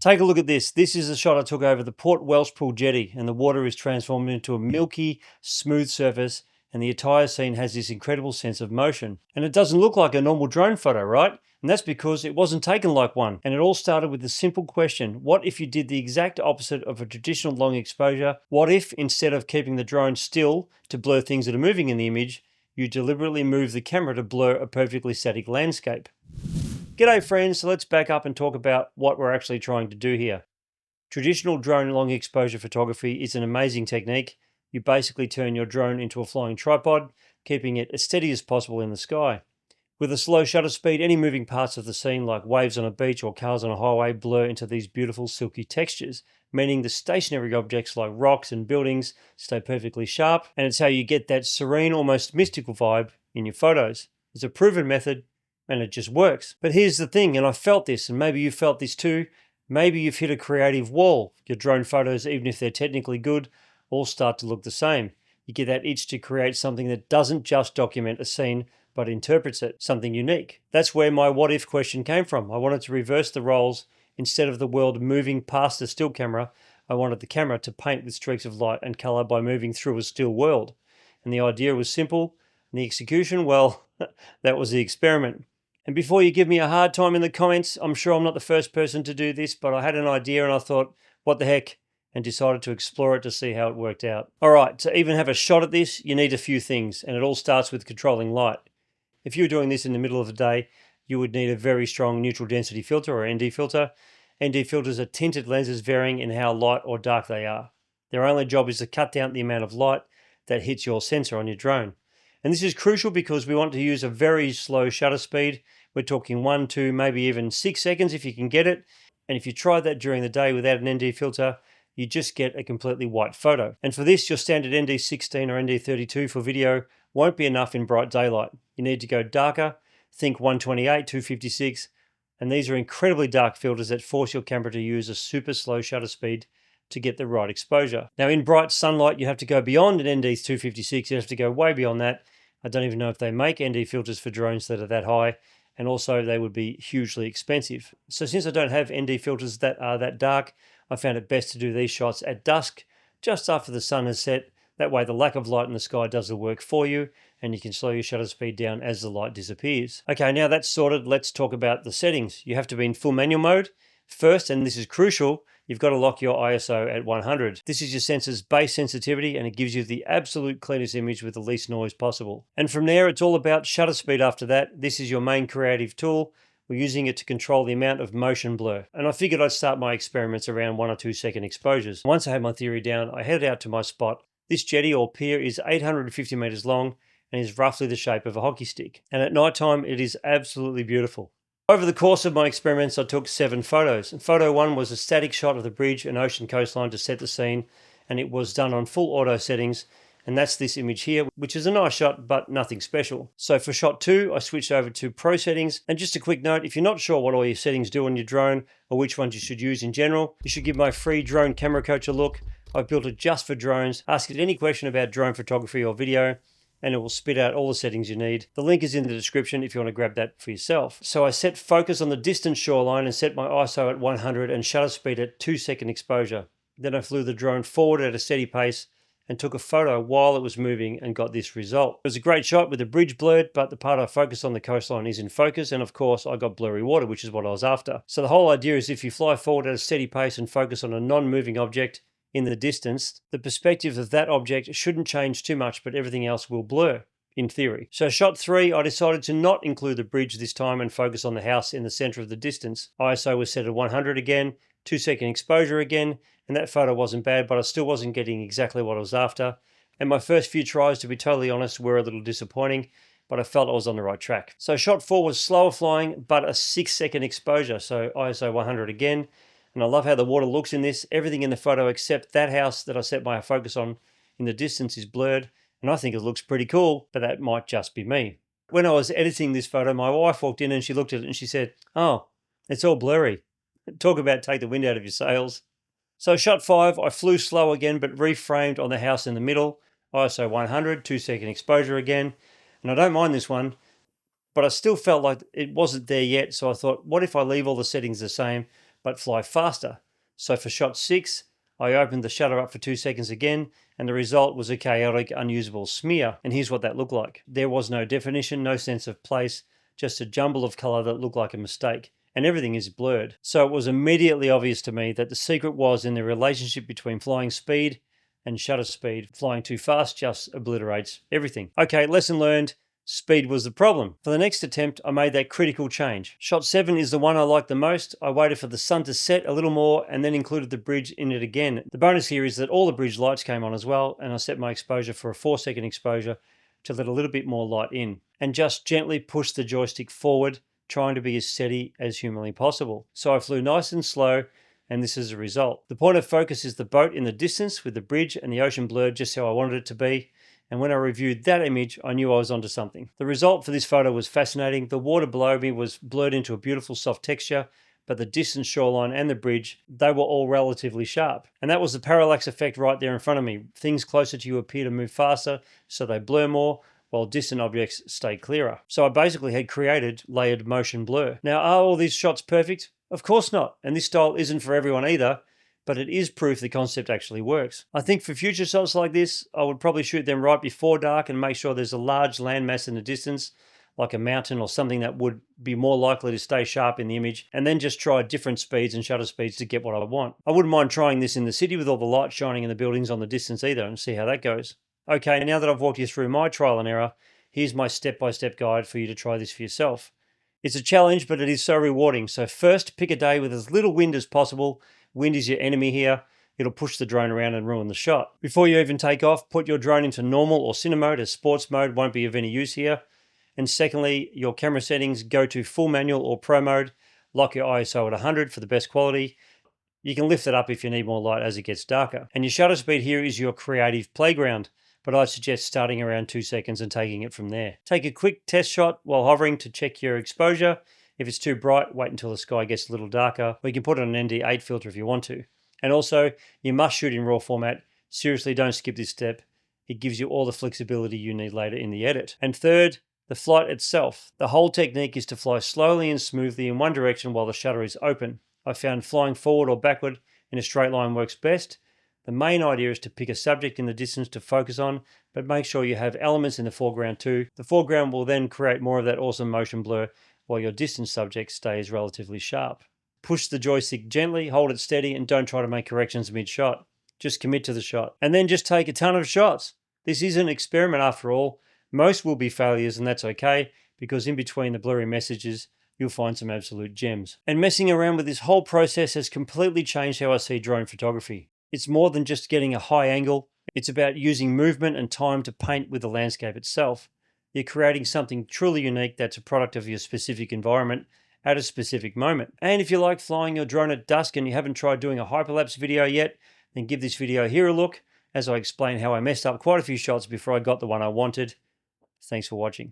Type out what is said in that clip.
Take a look at this. This is a shot I took over the Port Welshpool jetty, and the water is transformed into a milky, smooth surface, and the entire scene has this incredible sense of motion. And it doesn't look like a normal drone photo, right? And that's because it wasn't taken like one. And it all started with the simple question, what if you did the exact opposite of a traditional long exposure? What if, instead of keeping the drone still to blur things that are moving in the image, you deliberately move the camera to blur a perfectly static landscape? G'day friends, so let's back up and talk about what we're actually trying to do here. Traditional drone long exposure photography is an amazing technique. You basically turn your drone into a flying tripod, keeping it as steady as possible in the sky. With a slow shutter speed, any moving parts of the scene like waves on a beach or cars on a highway blur into these beautiful silky textures, meaning the stationary objects like rocks and buildings stay perfectly sharp, and it's how you get that serene, almost mystical vibe in your photos. It's a proven method, and it just works. But here's the thing, and I felt this, and maybe you felt this too. Maybe you've hit a creative wall. Your drone photos, even if they're technically good, all start to look the same. You get that itch to create something that doesn't just document a scene, but interprets it, something unique. That's where my what if question came from. I wanted to reverse the roles. Instead of the world moving past a still camera, I wanted the camera to paint with streaks of light and color by moving through a still world. And the idea was simple, and the execution, well, that was the experiment. And before you give me a hard time in the comments, I'm sure I'm not the first person to do this, but I had an idea and I thought, what the heck, and decided to explore it to see how it worked out. All right, to even have a shot at this, you need a few things, and it all starts with controlling light. If you were doing this in the middle of the day, you would need a very strong neutral density filter or ND filter. ND filters are tinted lenses varying in how light or dark they are. Their only job is to cut down the amount of light that hits your sensor on your drone. And this is crucial because we want to use a very slow shutter speed. We're talking 1, 2, maybe even 6 seconds if you can get it. And if you try that during the day without an ND filter, you just get a completely white photo. And for this, your standard ND16 or ND32 for video won't be enough in bright daylight. You need to go darker, think 128, 256, and these are incredibly dark filters that force your camera to use a super slow shutter speed to get the right exposure. Now in bright sunlight, you have to go beyond an ND256, you have to go way beyond that. I don't even know if they make ND filters for drones that are that high, and also they would be hugely expensive. So since I don't have ND filters that are that dark, I found it best to do these shots at dusk, just after the sun has set. That way the lack of light in the sky does the work for you, and you can slow your shutter speed down as the light disappears. Okay, now that's sorted, let's talk about the settings. You have to be in full manual mode. First, and this is crucial, you've got to lock your ISO at 100. This is your sensor's base sensitivity, and it gives you the absolute cleanest image with the least noise possible. And from there, it's all about shutter speed after that. This is your main creative tool. We're using it to control the amount of motion blur. And I figured I'd start my experiments around 1 or 2 second exposures. Once I had my theory down, I headed out to my spot. This jetty or pier is 850 meters long and is roughly the shape of a hockey stick. And at night time, it is absolutely beautiful. Over the course of my experiments, I took 7 photos. And photo 1 was a static shot of the bridge and ocean coastline to set the scene, and it was done on full auto settings. And that's this image here, which is a nice shot, but nothing special. So for shot 2, I switched over to Pro settings. And just a quick note, if you're not sure what all your settings do on your drone, or which ones you should use in general, you should give my free drone camera coach a look. I've built it just for drones. Ask it any question about drone photography or video, and it will spit out all the settings you need. The link is in the description if you want to grab that for yourself. So I set focus on the distant shoreline and set my ISO at 100 and shutter speed at 2 second exposure. Then I flew the drone forward at a steady pace and took a photo while it was moving and got this result. It was a great shot with the bridge blurred, but the part I focused on the coastline is in focus, and of course I got blurry water, which is what I was after. So the whole idea is if you fly forward at a steady pace and focus on a non-moving object in the distance, the perspective of that object shouldn't change too much, but everything else will blur, in theory. So shot 3, I decided to not include the bridge this time and focus on the house in the center of the distance. ISO was set at 100 again, 2 second exposure again, and that photo wasn't bad, but I still wasn't getting exactly what I was after. And my first few tries, to be totally honest, were a little disappointing, but I felt I was on the right track. So shot 4 was slower flying, but a 6 second exposure, so ISO 100 again. And I love how the water looks in this. Everything in the photo except that house that I set my focus on in the distance is blurred, and I think it looks pretty cool, but that might just be me. When I was editing this photo, my wife walked in and she looked at it and she said, "Oh, it's all blurry." Talk about take the wind out of your sails. So shot 5, I flew slow again, but reframed on the house in the middle. ISO 100, 2 second exposure again. And I don't mind this one, but I still felt like it wasn't there yet. So I thought, what if I leave all the settings the same, but fly faster. So for shot 6, I opened the shutter up for 2 seconds again, and the result was a chaotic, unusable smear. And here's what that looked like. There was no definition, no sense of place, just a jumble of color that looked like a mistake. And everything is blurred. So it was immediately obvious to me that the secret was in the relationship between flying speed and shutter speed. Flying too fast just obliterates everything. Okay, lesson learned. Speed was the problem. For the next attempt, I made that critical change. Shot 7 is the one I liked the most. I waited for the sun to set a little more and then included the bridge in it again. The bonus here is that all the bridge lights came on as well, and I set my exposure for a 4-second exposure to let a little bit more light in. And just gently push the joystick forward, trying to be as steady as humanly possible. So I flew nice and slow, and this is the result. The point of focus is the boat in the distance with the bridge and the ocean blurred just how I wanted it to be. And when I reviewed that image, I knew I was onto something. The result for this photo was fascinating. The water below me was blurred into a beautiful soft texture, but the distant shoreline and the bridge, they were all relatively sharp. And that was the parallax effect right there in front of me. Things closer to you appear to move faster, so they blur more, while distant objects stay clearer. So I basically had created layered motion blur. Now, are all these shots perfect? Of course not. And this style isn't for everyone either, but it is proof the concept actually works. I think for future shots like this, I would probably shoot them right before dark and make sure there's a large landmass in the distance, like a mountain or something that would be more likely to stay sharp in the image, and then just try different speeds and shutter speeds to get what I want. I wouldn't mind trying this in the city with all the light shining in the buildings on the distance either and see how that goes. Okay, now that I've walked you through my trial and error, here's my step-by-step guide for you to try this for yourself. It's a challenge, but it is so rewarding. So first, pick a day with as little wind as possible. Wind is your enemy here. It'll push the drone around and ruin the shot. Before you even take off, put your drone into normal or Cine mode, as sports mode won't be of any use here. And secondly, your camera settings, go to full manual or pro mode. Lock your ISO at 100 for the best quality. You can lift it up if you need more light as it gets darker. And your shutter speed here is your creative playground, but I'd suggest starting around 2 seconds and taking it from there. Take a quick test shot while hovering to check your exposure. If it's too bright, wait until the sky gets a little darker, or you can put on an ND8 filter if you want to. And also, you must shoot in RAW format. Seriously, don't skip this step. It gives you all the flexibility you need later in the edit. And third, the flight itself. The whole technique is to fly slowly and smoothly in one direction while the shutter is open. I found flying forward or backward in a straight line works best. The main idea is to pick a subject in the distance to focus on, but make sure you have elements in the foreground too. The foreground will then create more of that awesome motion blur while your distant subject stays relatively sharp. Push the joystick gently, hold it steady, and don't try to make corrections mid-shot. Just commit to the shot. And then just take a ton of shots. This is an experiment after all. Most will be failures, and that's okay, because in between the blurry messages, you'll find some absolute gems. And messing around with this whole process has completely changed how I see drone photography. It's more than just getting a high angle. It's about using movement and time to paint with the landscape itself. You're creating something truly unique that's a product of your specific environment at a specific moment. And if you like flying your drone at dusk and you haven't tried doing a hyperlapse video yet, then give this video here a look as I explain how I messed up quite a few shots before I got the one I wanted. Thanks for watching.